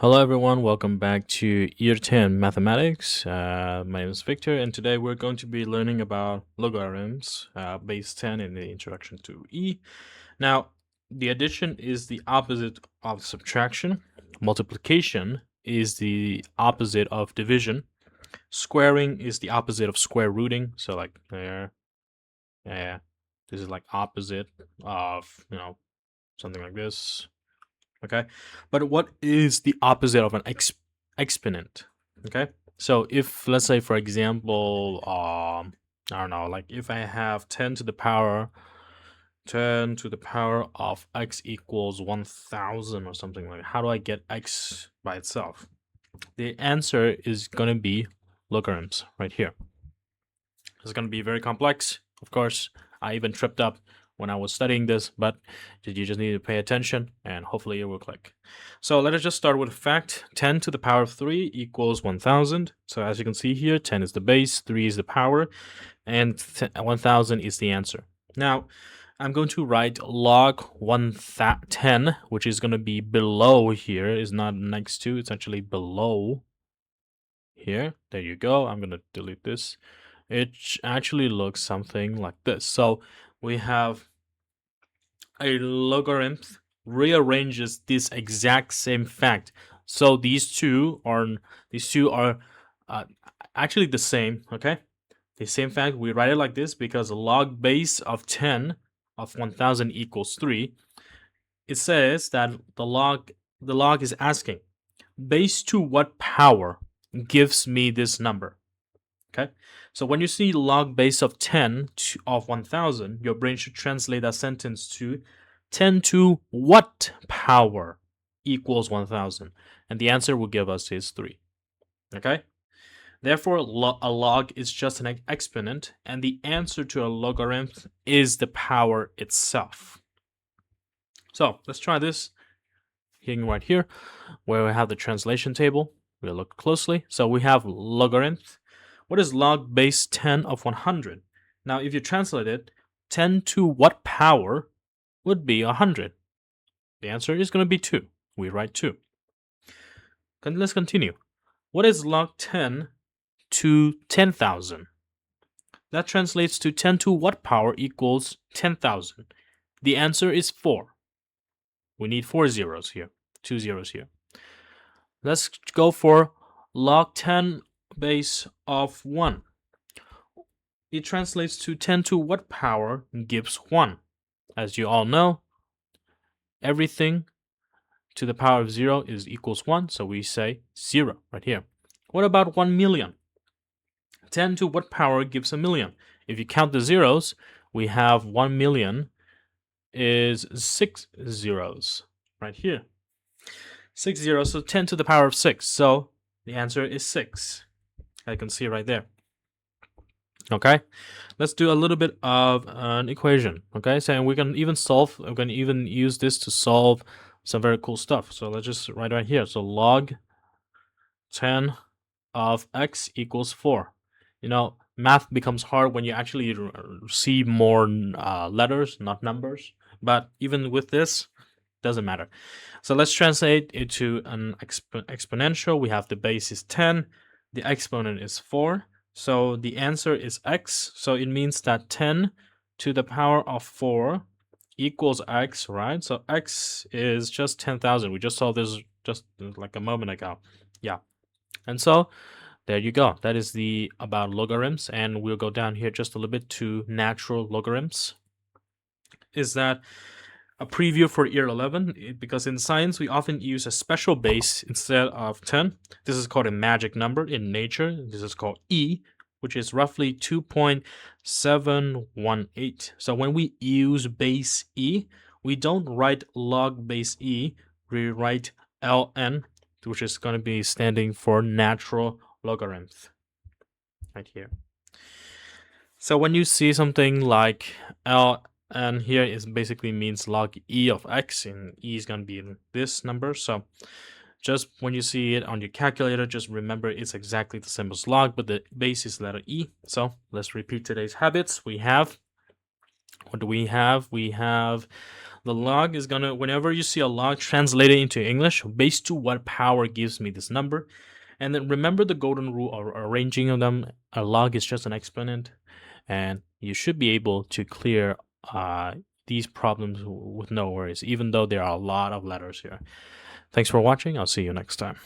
Hello everyone, welcome back to Year 10 Mathematics. My name is Victor and today we're going to be learning about logarithms, base 10 in the introduction to E. Now, the addition is the opposite of subtraction, multiplication is the opposite of division, squaring is the opposite of square rooting, so like there, yeah, this is like opposite of, something like this. Okay, but what is the opposite of an exponent? Okay, so if let's say for example, I don't know, like if I have 10 to the power of x equals 1000 or something like that, how do I get x by itself? The answer is going to be logarithms right here. It's going to be very complex, of course. I even tripped up when I was studying this, but you just need to pay attention and hopefully it will click. So let us just start with a fact. 10 to the power of 3 equals 1000. So as you can see here, 10 is the base, 3 is the power, and 1000 is the answer. Now, I'm going to write log 10, which is going to be below here, is not next to, it's actually below here. There you go. I'm going to delete this. It actually looks something like this. So we have a logarithm rearranges this exact same fact. So these two are actually the same. Okay, the same fact. We write it like this because log base of 10 of 1000 equals 3. It says that the log is asking base to what power gives me this number. Okay, so when you see log base of 10 of 1000, your brain should translate that sentence to 10 to what power equals 1000? And the answer will give us is 3. Okay, therefore a log is just an exponent, and the answer to a logarithm is the power itself. So let's try this here right here, where we have the translation table. We'll look closely. So we have logarithm. What is log base 10 of 100? Now, if you translate it, 10 to what power would be 100? The answer is going to be 2. We write 2. Let's continue. What is log 10 to 10,000? That translates to 10 to what power equals 10,000? The answer is 4. We need 4 zeros here, 2 zeros here. Let's go for log 10 base of 1. It translates to 10 to what power gives 1? As you all know, everything to the power of 0 is equals 1, so we say 0 right here. What about 1 million? 10 to what power gives a million? If you count the zeros, we have 1 million is 6 zeros right here. 6 zeros, so 10 to the power of 6. So the answer is 6. I can see right there. Okay, let's do a little bit of an equation. Okay, so we can even use this to solve some very cool stuff. So let's just write right here. So log 10 of x equals 4. You know, math becomes hard when you actually see more letters, not numbers. But even with this, doesn't matter. So let's translate it to an exponential. We have the base is 10, the exponent is 4. So the answer is x. So it means that 10 to the power of 4 equals x, right? So x is just 10,000. We just saw this just like a moment ago. Yeah. And so there you go. That is the about logarithms. And we'll go down here just a little bit to natural logarithms. Is that a preview for year 11? Because in science, we often use a special base instead of 10. This is called a magic number in nature. This is called E, which is roughly 2.718. So when we use base E, we don't write log base E, we write ln, which is going to be standing for natural logarithms right here. So when you see something like and here is basically means log e of x, and e is going to be this number. So just when you see it on your calculator, just remember it's exactly the same as log, but the base is letter e. So let's repeat today's habits. We have, what do we have? We have The log is gonna, whenever you see a log, translate it into English based to what power gives me this number. And then remember the golden rule of arranging of them. A log is just an exponent, and you should be able to clear these problems with no worries, even though there are a lot of letters here. Thanks for watching. I'll see you next time.